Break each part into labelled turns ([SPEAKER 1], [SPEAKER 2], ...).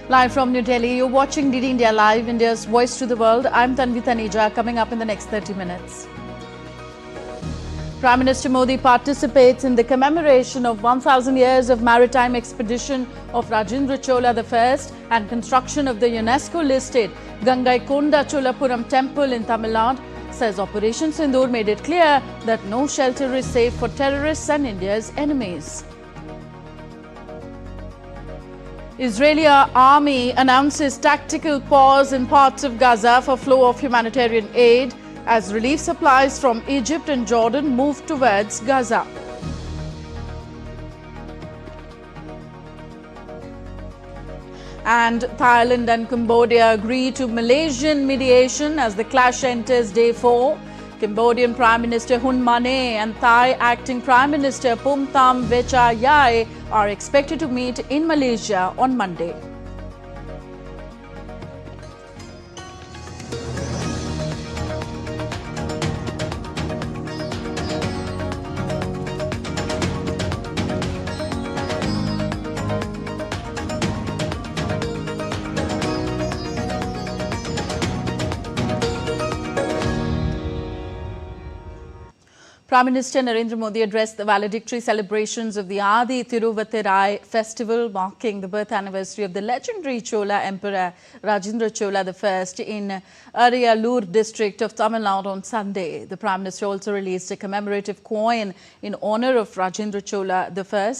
[SPEAKER 1] Live from New Delhi, you're watching DD India Live, India's voice to the world. I'm Tanvi Taneja. Coming up in the next 30 minutes. Prime Minister Modi participates in the commemoration of 1,000 years of maritime expedition of Rajendra Chola I and construction of the UNESCO-listed Gangaikonda Cholapuram temple in Tamil Nadu. Says Operation Sindoor made it clear that no shelter is safe for terrorists and India's enemies. Israeli army announces tactical pause in parts of Gaza for flow of humanitarian aid as relief supplies from Egypt and Jordan move towards Gaza. And Thailand and Cambodia agree to Malaysian mediation as the clash enters day 4. Cambodian Prime Minister Hun Manet and Thai Acting Prime Minister Phumtham Vechayai are expected to meet in Malaysia on Monday. Prime Minister Narendra Modi addressed the valedictory celebrations of the Adi Thiruvattirai festival, marking the birth anniversary of the legendary Chola Emperor Rajendra Chola I in Ariyalur district of Tamil Nadu on Sunday. The Prime Minister also released a commemorative coin in honor of Rajendra Chola I.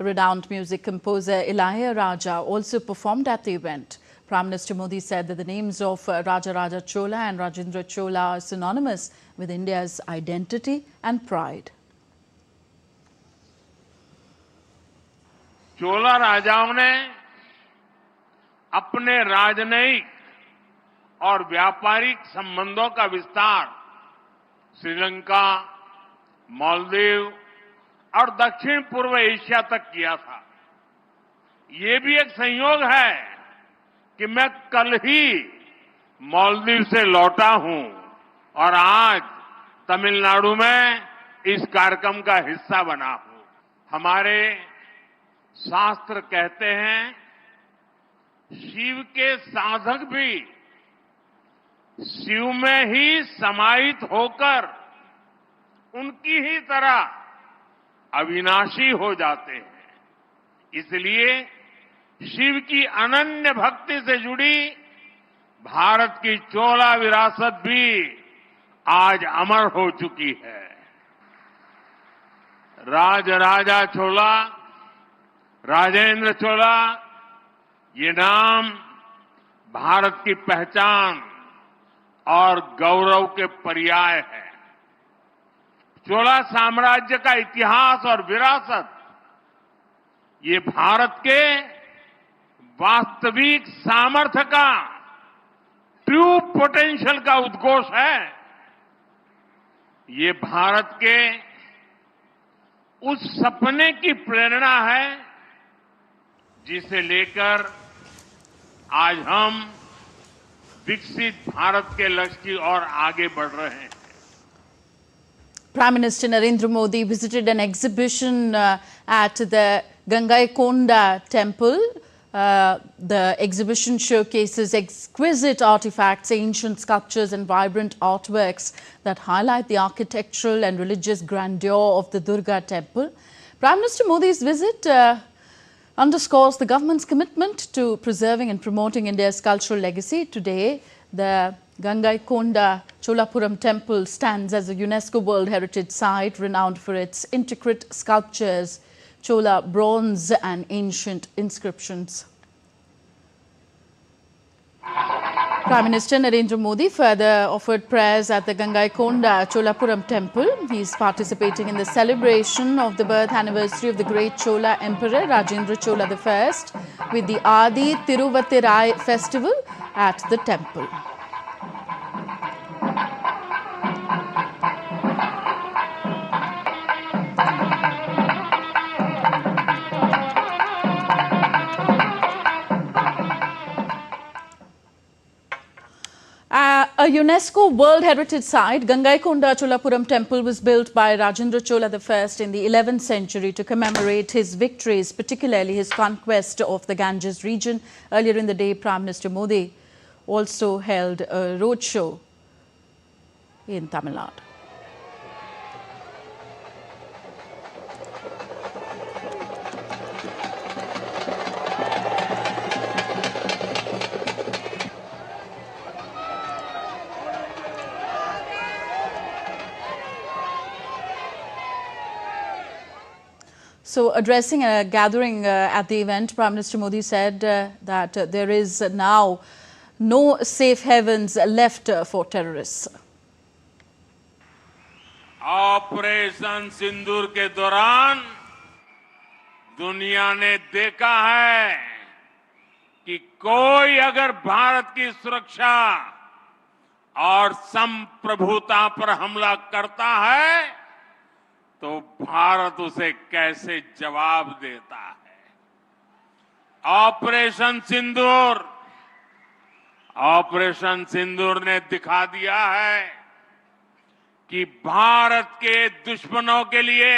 [SPEAKER 1] Renowned music composer Ilaiyaraaja also performed at the event. Prime Minister Modi said that the names of Raja Chola and Rajendra Chola are synonymous with India's identity and pride.
[SPEAKER 2] चोला राजाओं ने अपने राजनयिक और व्यापारिक संबंधों का विस्तार श्रीलंका, मालदीव और दक्षिण पूर्व एशिया तक किया था। ये भी एक संयोग है कि मैं कल ही मालदीव से लौटा हूं और आज तमिलनाडु में इस कार्यक्रम का हिस्सा बना हूं। हमारे शास्त्र कहते हैं, शिव के साधक भी शिव में ही समाहित होकर उनकी ही तरह अविनाशी हो जाते हैं। इसलिए शिव की अनन्य भक्ति से जुड़ी भारत की चोला विरासत भी आज अमर हो चुकी है। राजा चोला, राजेंद्र चोला, ये नाम भारत की पहचान और गौरव के पर्याय है। चोला साम्राज्य का इतिहास और विरासत ये भारत के वास्तविक सामर्थ्य का, ट्रू पोटेंशियल का उद्घोष है। ये भारत के उस सपने की प्रेरणा है जिसे लेकर आज हम विकसित भारत के लक्ष्य की ओर आगे बढ़ रहे हैं।
[SPEAKER 1] Prime Minister Narendra Modi visited an exhibition at the Gangaikonda temple. The exhibition showcases exquisite artifacts, ancient sculptures and vibrant artworks that highlight the architectural and religious grandeur of the Durga temple. Prime Minister Modi's visit underscores the government's commitment to preserving and promoting India's cultural legacy. Today, the Gangaikonda Cholapuram temple stands as a UNESCO World Heritage Site renowned for its intricate sculptures, Chola bronze and ancient inscriptions. Prime Minister Narendra Modi further offered prayers at the Gangaikonda Cholapuram temple. He is participating in the celebration of the birth anniversary of the great Chola Emperor Rajendra Chola I with the Adi Thiruvattirai festival at the temple. A UNESCO World Heritage Site, Gangaikonda Cholapuram Temple was built by Rajendra Chola I in the 11th century to commemorate his victories, particularly his conquest of the Ganges region. Earlier in the day, Prime Minister Modi also held a roadshow in Tamil Nadu. So, addressing a gathering at the event, Prime Minister Modi said that there is now no safe havens left for terrorists.
[SPEAKER 2] Operation Sindoor के दौरान दुनिया ने देखा है कि कोई अगर भारत की सुरक्षा और संप्रभुता पर हमला करता है तो भारत उसे कैसे जवाब देता है। ऑपरेशन सिंदूर ने दिखा दिया है कि भारत के दुश्मनों के लिए,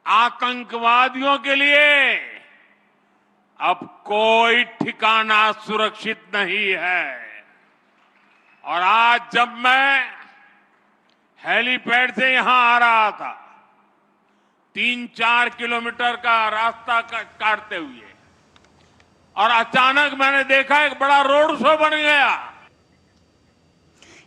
[SPEAKER 2] आतंकवादियों के लिए अब कोई ठिकाना सुरक्षित नहीं है। और आज जब मैं हेलीपैड से यहां आ रहा था, 3-4 किलोमीटर का रास्ता काटते हुए, और अचानक मैंने देखा एक बड़ा रोड शो बन गया।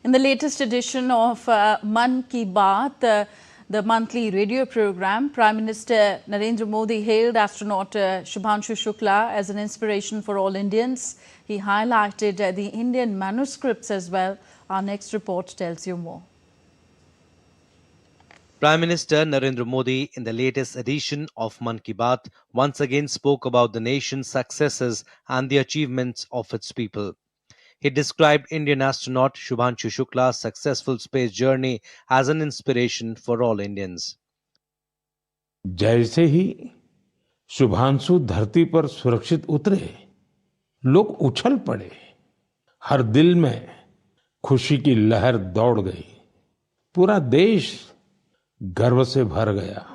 [SPEAKER 1] In the latest edition of Mann Ki Baat, the monthly radio program, Prime Minister Narendra Modi hailed astronaut Shubhanshu Shukla as an inspiration for all Indians. He highlighted the Indian manuscripts as well. Our next report tells you more.
[SPEAKER 3] Prime Minister Narendra Modi, in the latest edition of Mann Ki Baat, once again spoke about the nation's successes and the achievements of its people. He described Indian astronaut Shubhanshu Shukla's successful space journey as an inspiration for all Indians.
[SPEAKER 4] जैसे ही शुभांशु धरती पर सुरक्षित उतरे, लोग उछल पड़े। हर दिल में खुशी की लहर दौड़ गई। पूरा देश गर्व से भर गया।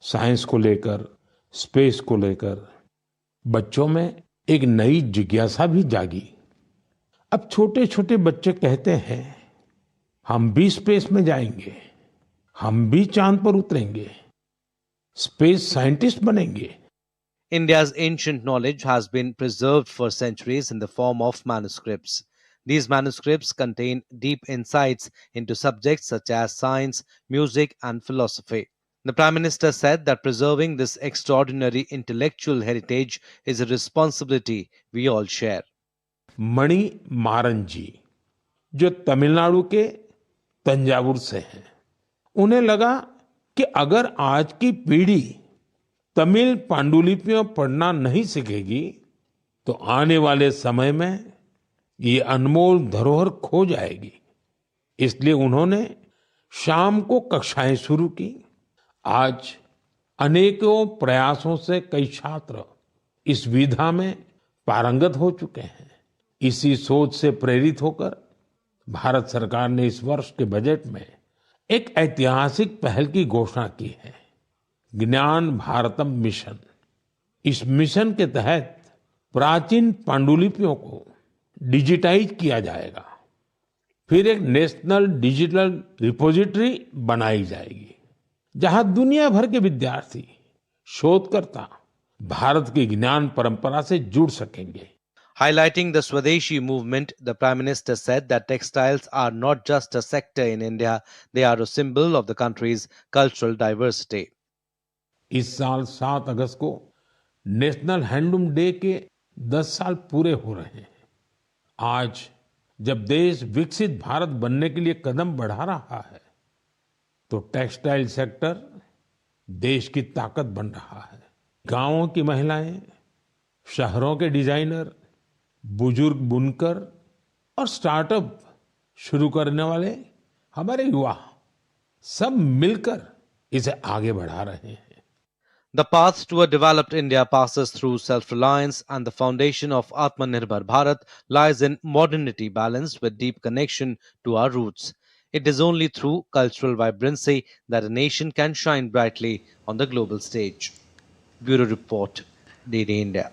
[SPEAKER 4] साइंस को लेकर, स्पेस को लेकर बच्चों में एक नई जिज्ञासा भी जागी। अब छोटे छोटे बच्चे कहते हैं, हम भी स्पेस में जाएंगे, हम भी चांद पर उतरेंगे, स्पेस साइंटिस्ट बनेंगे।
[SPEAKER 3] India's ancient knowledge has been preserved for centuries in the form of manuscripts. These manuscripts contain deep insights into subjects such as science, music, and philosophy. The Prime Minister said that preserving this extraordinary intellectual heritage is a responsibility we all share.
[SPEAKER 4] मणि मारन जी, जो तमिलनाडु के तंजावुर से हैं, उन्हें लगा कि अगर आज की पीढ़ी तमिल पांडुलिपियां पढ़ना नहीं सीखेगी तो आने वाले समय में ये अनमोल धरोहर खो जाएगी। इसलिए उन्होंने शाम को कक्षाएं शुरू की। आज अनेकों प्रयासों से कई छात्र इस विधा में पारंगत हो चुके हैं। इसी सोच से प्रेरित होकर भारत सरकार ने इस वर्ष के बजट में एक ऐतिहासिक पहल की घोषणा की है, ज्ञान भारतम मिशन। इस मिशन के तहत प्राचीन पांडुलिपियों को डिजिटाइज किया जाएगा। फिर एक नेशनल डिजिटल रिपोजिटरी बनाई जाएगी, जहां दुनिया भर के विद्यार्थी, शोधकर्ता भारत की ज्ञान परंपरा से जुड़ सकेंगे।
[SPEAKER 3] Highlighting the Swadeshi movement, the Prime Minister said that textiles are not just a sector in India, they are a symbol of the country's cultural diversity.
[SPEAKER 4] इस साल 7 अगस्त को नेशनल हैंडलूम डे के 10 साल पूरे हो रहे हैं। आज जब देश विकसित भारत बनने के लिए कदम बढ़ा रहा है, तो टेक्सटाइल सेक्टर देश की ताकत बन रहा है। गांवों की महिलाएं, शहरों के डिजाइनर, बुजुर्ग बुनकर और स्टार्टअप शुरू करने वाले हमारे युवा सब मिलकर इसे आगे बढ़ा रहे हैं।
[SPEAKER 3] The path to a developed India passes through self-reliance, and the foundation of Atmanirbhar Bharat lies in modernity balanced with deep connection to our roots. It is only through cultural vibrancy that a nation can shine brightly on the global stage. Bureau Report, DD India.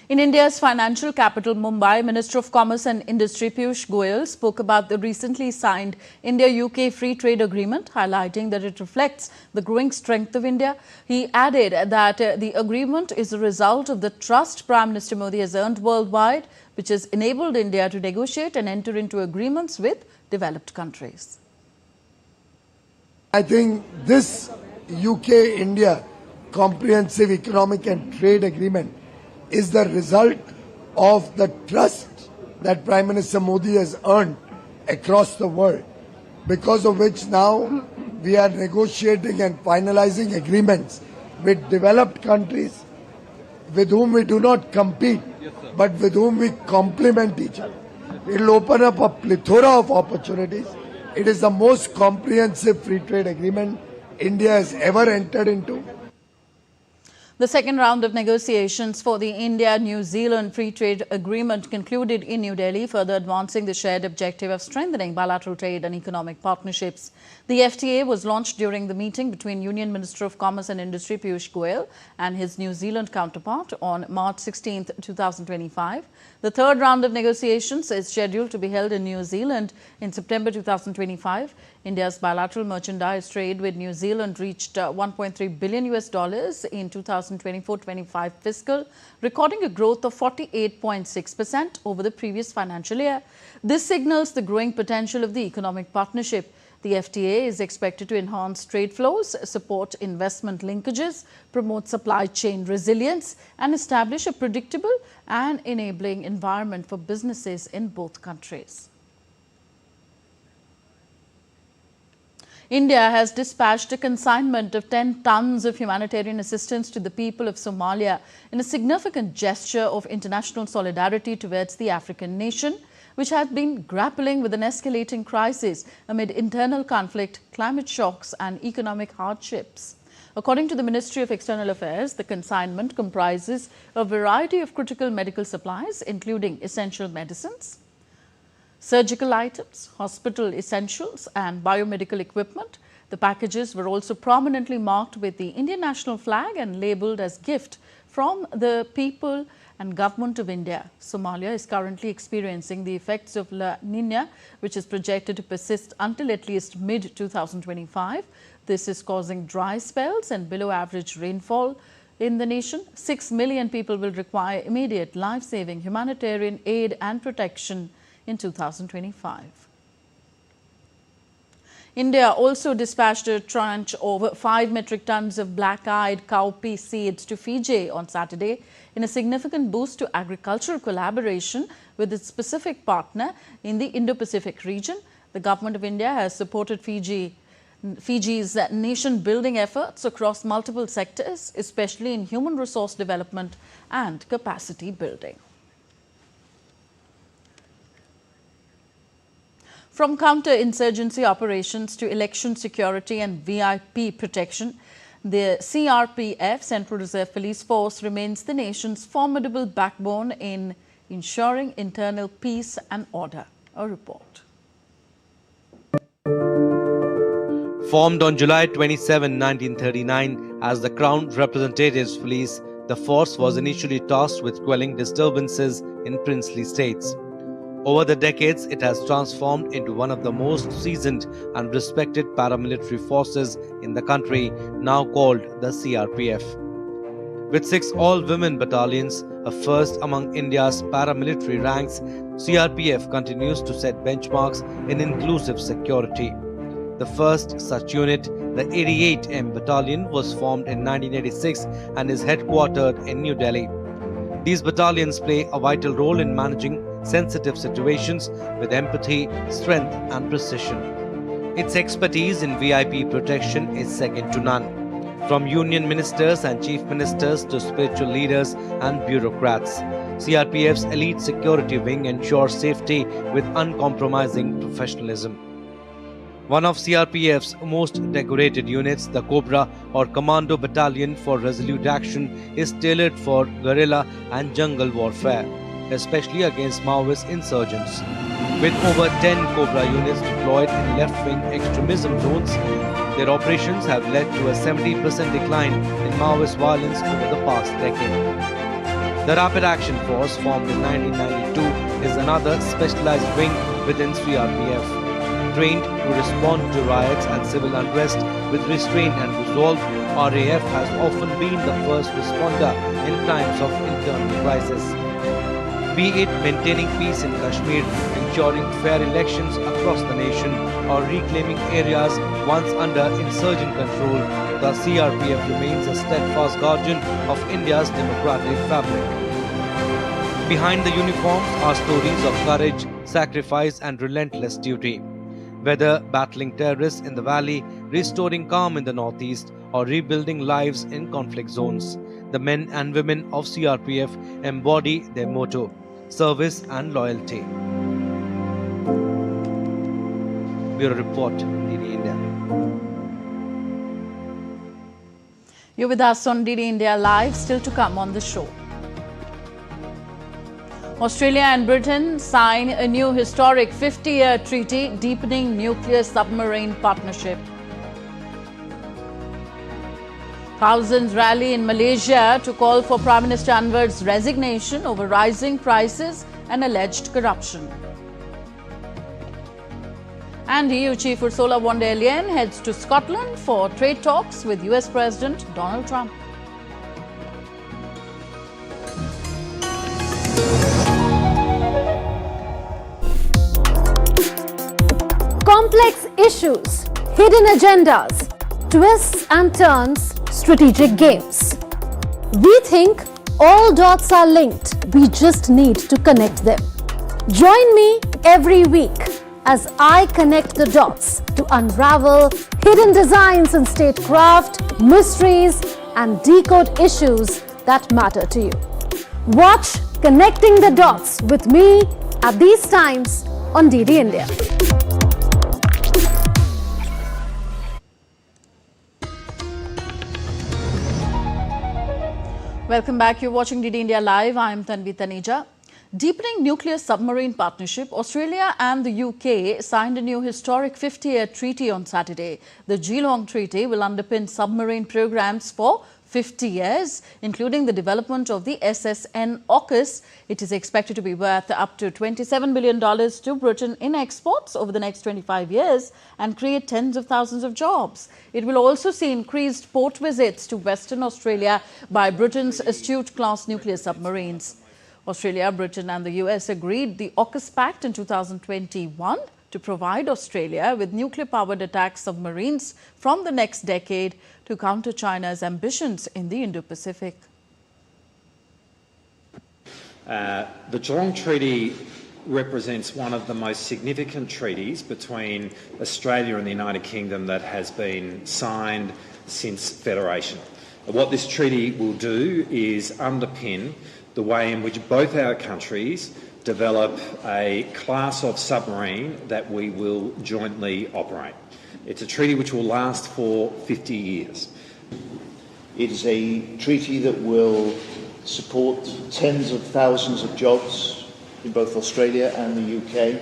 [SPEAKER 1] In India's financial capital, Mumbai, Minister of Commerce and Industry Piyush Goyal spoke about the recently signed India-UK Free Trade Agreement, highlighting that it reflects the growing strength of India. He added that the agreement is a result of the trust Prime Minister Modi has earned worldwide, which has enabled India to negotiate and enter into agreements with developed countries.
[SPEAKER 5] I think this UK-India Comprehensive Economic and Trade Agreement is the result of the trust that Prime Minister Modi has earned across the world, because of which now we are negotiating and finalizing agreements with developed countries with whom we do not compete, but with whom we complement each other. It will open up a plethora of opportunities. It is the most comprehensive free trade agreement India has ever entered into.
[SPEAKER 1] The second round of negotiations for the India-New Zealand Free Trade Agreement concluded in New Delhi, further advancing the shared objective of strengthening bilateral trade and economic partnerships. The FTA was launched during the meeting between Union Minister of Commerce and Industry Piyush Goyal and his New Zealand counterpart on March 16, 2025. The third round of negotiations is scheduled to be held in New Zealand in September 2025. India's bilateral merchandise trade with New Zealand reached $1.3 billion in 2024-25 fiscal, recording a growth of 48.6% over the previous financial year. This signals the growing potential of the economic partnership. The FTA is expected to enhance trade flows, support investment linkages, promote supply chain resilience, and establish a predictable and enabling environment for businesses in both countries. India has dispatched a consignment of 10 tons of humanitarian assistance to the people of Somalia in a significant gesture of international solidarity towards the African nation, which had been grappling with an escalating crisis amid internal conflict, climate shocks and economic hardships. According to the Ministry of External Affairs, the consignment comprises a variety of critical medical supplies, including essential medicines, surgical items, hospital essentials and biomedical equipment. The packages were also prominently marked with the Indian national flag and labelled as gift from the people and government of India. Somalia is currently experiencing the effects of La Nina, which is projected to persist until at least mid-2025. This is causing dry spells and below average rainfall in the nation. 6 million people will require immediate life-saving humanitarian aid and protection in 2025. India also dispatched a tranche of 5 metric tons of black-eyed cowpea seeds to Fiji on Saturday in a significant boost to agricultural collaboration with its Pacific partner in the Indo-Pacific region. The government of India has supported Fiji's nation-building efforts across multiple sectors, especially in human resource development and capacity building. From counter-insurgency operations to election security and VIP protection, the CRPF, Central Reserve Police Force, remains the nation's formidable backbone in ensuring internal peace and order. A report.
[SPEAKER 3] Formed on July 27, 1939 as the Crown Representatives Police, the force was initially tasked with quelling disturbances in princely states. Over the decades, it has transformed into one of the most seasoned and respected paramilitary forces in the country, now called the CRPF. With 6 all-women battalions, a first among India's paramilitary ranks, CRPF continues to set benchmarks in inclusive security. The first such unit, the 88M Battalion, was formed in 1986 and is headquartered in New Delhi. These battalions play a vital role in managing sensitive situations with empathy, strength and precision. Its expertise in VIP protection is second to none. From union ministers and chief ministers to spiritual leaders and bureaucrats, CRPF's elite security wing ensures safety with uncompromising professionalism. One of CRPF's most decorated units, the Cobra or Commando Battalion for Resolute Action, is tailored for guerrilla and jungle warfare, especially against Maoist insurgents. With over 10 Cobra units deployed in left-wing extremism zones, their operations have led to a 70% decline in Maoist violence over the past decade. The Rapid Action Force, formed in 1992, is another specialized wing within CRPF. Trained to respond to riots and civil unrest with restraint and resolve, RAF has often been the first responder in times of internal crisis. Be it maintaining peace in Kashmir, ensuring fair elections across the nation, or reclaiming areas once under insurgent control, the CRPF remains a steadfast guardian of India's democratic fabric. Behind the uniforms are stories of courage, sacrifice, and relentless duty. Whether battling terrorists in the valley, restoring calm in the northeast, or rebuilding lives in conflict zones, the men and women of CRPF embody their motto: service and loyalty. Bureau Report, DD India.
[SPEAKER 1] You're with us on DD India Live. Still to come on the show. Australia and Britain sign a new historic 50-year treaty deepening nuclear submarine partnership. Thousands rally in Malaysia to call for Prime Minister Anwar's resignation over rising prices and alleged corruption. And EU Chief Ursula von der Leyen heads to Scotland for trade talks with US President Donald Trump.
[SPEAKER 6] Complex issues, hidden agendas, twists and turns, strategic games. We think all dots are linked. We just need to connect them. Join me every week as I connect the dots to unravel hidden designs in statecraft, mysteries, and decode issues that matter to you. Watch Connecting the Dots with me at these times on DD India.
[SPEAKER 1] Welcome back. You're watching DD India Live. I'm Tanvi Taneja. Deepening nuclear submarine partnership, Australia and the UK signed a new historic 50-year treaty on Saturday. The Geelong Treaty will underpin submarine programs for 50 years, including the development of the SSN AUKUS. It is expected to be worth up to $27 billion to Britain in exports over the next 25 years and create tens of thousands of jobs. It will also see increased port visits to Western Australia by Britain's Astute-class nuclear submarines. Australia, Britain and the US agreed the AUKUS Pact in 2021 to provide Australia with nuclear-powered attack submarines from the next decade to counter China's ambitions in the Indo-Pacific.
[SPEAKER 7] The Geelong Treaty represents one of the most significant treaties between Australia and the United Kingdom that has been signed since Federation. What this treaty will do is underpin the way in which both our countries develop a class of submarine that we will jointly operate. It's a treaty which will last for 50 years.
[SPEAKER 8] It is a treaty that will support tens of thousands of jobs in both Australia and the UK.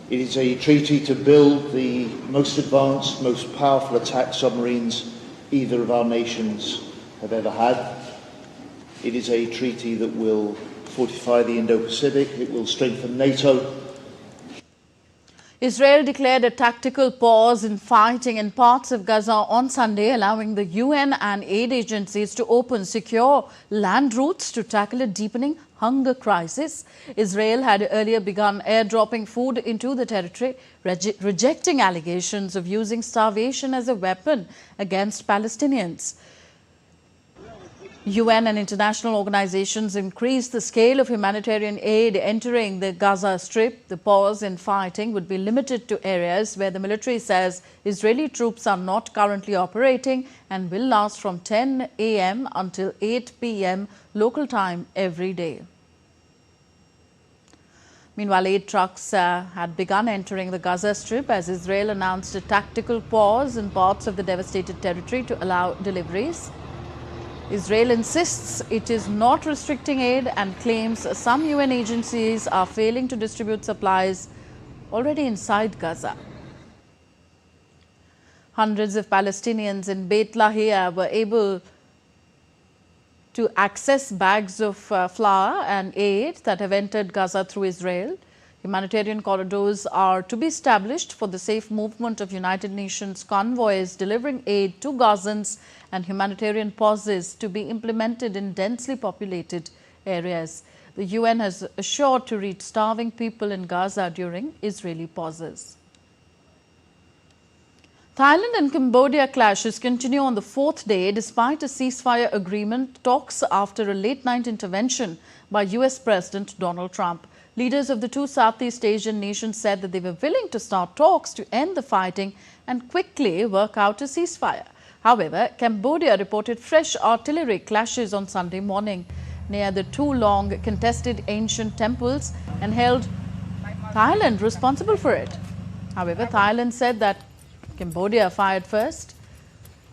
[SPEAKER 8] It is a treaty to build the most advanced, most powerful attack submarines either of our nations have ever had. It is a treaty that will fortify the Indo-Pacific. It will strengthen NATO.
[SPEAKER 1] Israel declared a tactical pause in fighting in parts of Gaza on Sunday, allowing the UN and aid agencies to open secure land routes to tackle a deepening hunger crisis. Israel had earlier begun airdropping food into the territory, rejecting allegations of using starvation as a weapon against Palestinians. UN and international organizations increased the scale of humanitarian aid entering the Gaza Strip. The pause in fighting would be limited to areas where the military says Israeli troops are not currently operating and will last from 10 a.m. until 8 p.m. local time every day. Meanwhile, 8 trucks had begun entering the Gaza Strip as Israel announced a tactical pause in parts of the devastated territory to allow deliveries. Israel insists it is not restricting aid and claims some UN agencies are failing to distribute supplies already inside Gaza. Hundreds of Palestinians in Beit Lahia were able to access bags of flour and aid that have entered Gaza through Israel. Humanitarian corridors are to be established for the safe movement of United Nations convoys delivering aid to Gazans and humanitarian pauses to be implemented in densely populated areas. The UN has assured to reach starving people in Gaza during Israeli pauses. Thailand and Cambodia clashes continue on the 4th day despite a ceasefire agreement talks after a late-night intervention by US President Donald Trump. Leaders of the two Southeast Asian nations said that they were willing to start talks to end the fighting and quickly work out a ceasefire. However, Cambodia reported fresh artillery clashes on Sunday morning near the two long contested ancient temples and held Thailand responsible for it. However, Thailand said that Cambodia fired first.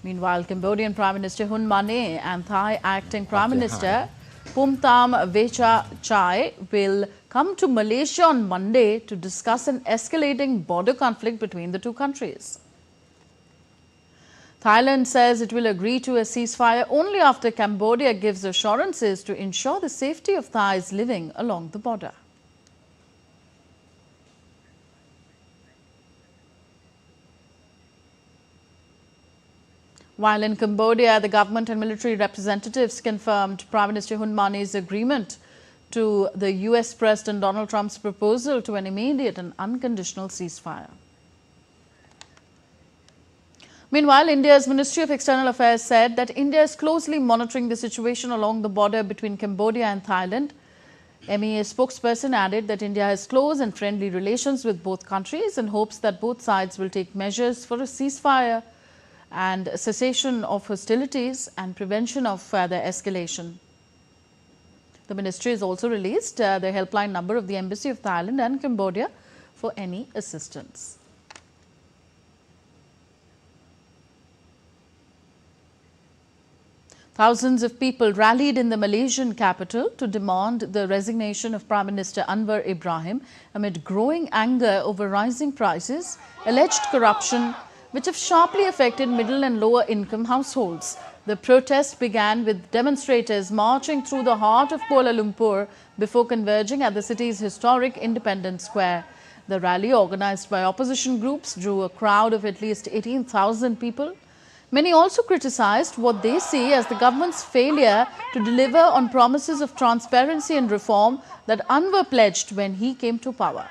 [SPEAKER 1] Meanwhile, Cambodian Prime Minister Hun Manet and Thai Acting Prime Minister Phumtham Vechachai will come to Malaysia on Monday to discuss an escalating border conflict between the two countries. Thailand says it will agree to a ceasefire only after Cambodia gives assurances to ensure the safety of Thais living along the border. While in Cambodia, the government and military representatives confirmed Prime Minister Hun Manet's agreement to the US President Donald Trump's proposal to an immediate and unconditional ceasefire. Meanwhile, India's Ministry of External Affairs said that India is closely monitoring the situation along the border between Cambodia and Thailand. MEA spokesperson added that India has close and friendly relations with both countries and hopes that both sides will take measures for a ceasefire and cessation of hostilities and prevention of further escalation. The ministry has also released the helpline number of the Embassy of Thailand and Cambodia for any assistance. Thousands of people rallied in the Malaysian capital to demand the resignation of Prime Minister Anwar Ibrahim amid growing anger over rising prices, alleged corruption, which have sharply affected middle and lower income households. The protest began with demonstrators marching through the heart of Kuala Lumpur before converging at the city's historic Independence Square. The rally, organized by opposition groups, drew a crowd of at least 18,000 people. Many also criticized what they see as the government's failure to deliver on promises of transparency and reform that Anwar pledged when he came to power.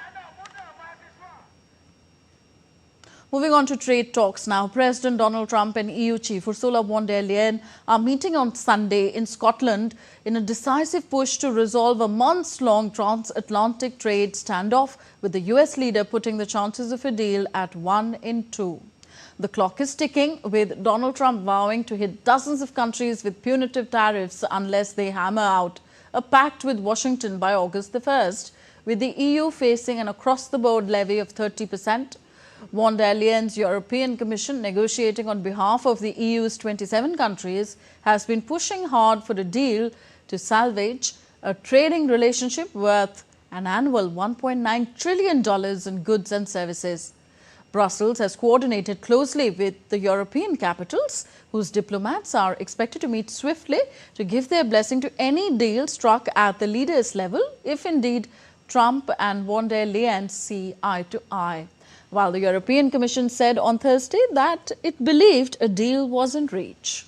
[SPEAKER 1] Moving on to trade talks now, President Donald Trump and EU Chief Ursula von der Leyen are meeting on Sunday in Scotland in a decisive push to resolve a months-long transatlantic trade standoff, with the US leader putting the chances of a deal at 1 in 2. The clock is ticking, with Donald Trump vowing to hit dozens of countries with punitive tariffs unless they hammer out a pact with Washington by August the 1st, with the EU facing an across-the-board levy of 30%. Von der Leyen's European Commission, negotiating on behalf of the EU's 27 countries, has been pushing hard for a deal to salvage a trading relationship worth an annual $1.9 trillion in goods and services. Brussels has coordinated closely with the European capitals, whose diplomats are expected to meet swiftly to give their blessing to any deal struck at the leaders' level, if indeed Trump and von der Leyen see eye to eye. While the European Commission said on Thursday that it believed a deal was in reach.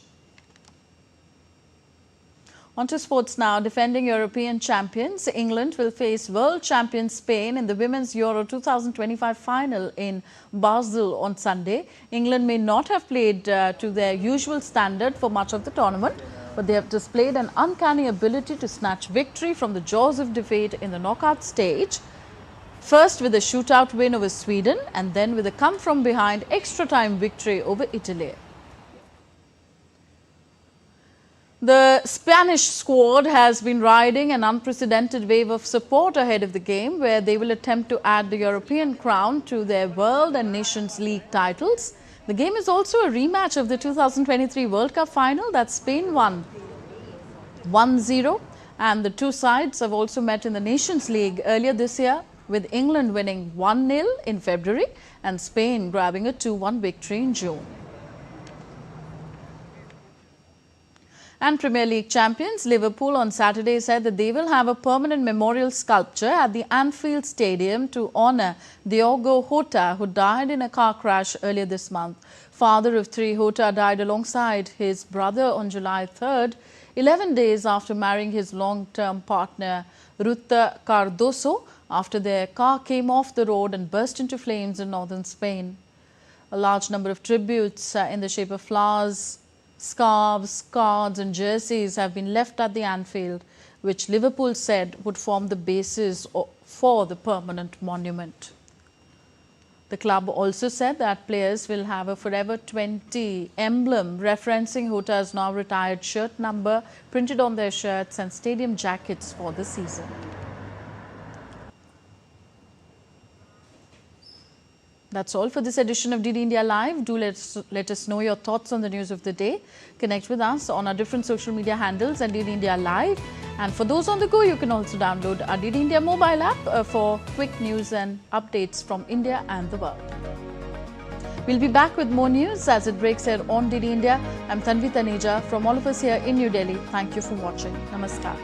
[SPEAKER 1] On to sports now. Defending European champions, England will face world champion Spain in the Women's Euro 2025 final in Basel on Sunday. England may not have played to their usual standard for much of the tournament, but they have displayed an uncanny ability to snatch victory from the jaws of defeat in the knockout stage. First with a shootout win over Sweden and then with a come-from-behind extra-time victory over Italy. The Spanish squad has been riding an unprecedented wave of support ahead of the game, where they will attempt to add the European crown to their World and Nations League titles. The game is also a rematch of the 2023 World Cup final that Spain won 1-0, and the two sides have also met in the Nations League earlier this year, with England winning 1-0 in February and Spain grabbing a 2-1 victory in June. And Premier League champions Liverpool on Saturday said that they will have a permanent memorial sculpture at the Anfield Stadium to honour Diogo Jota, who died in a car crash earlier this month. Father of three, Jota died alongside his brother on July 3rd, 11 days after marrying his long-term partner Ruta Cardoso, after their car came off the road and burst into flames in northern Spain. A large number of tributes in the shape of flowers, scarves, cards and jerseys have been left at the Anfield, which Liverpool said would form the basis for the permanent monument. The club also said that players will have a Forever 20 emblem referencing Jota's now retired shirt number printed on their shirts and stadium jackets for the season. That's all for this edition of DD India Live. Do let us know your thoughts on the news of the day. Connect with us on our different social media handles and DD India Live. And for those on the go, you can also download our DD India mobile app for quick news and updates from India and the world. We'll be back with more news as it breaks here on DD India. I'm Tanvi Taneja from all of us here in New Delhi. Thank you for watching. Namaskar.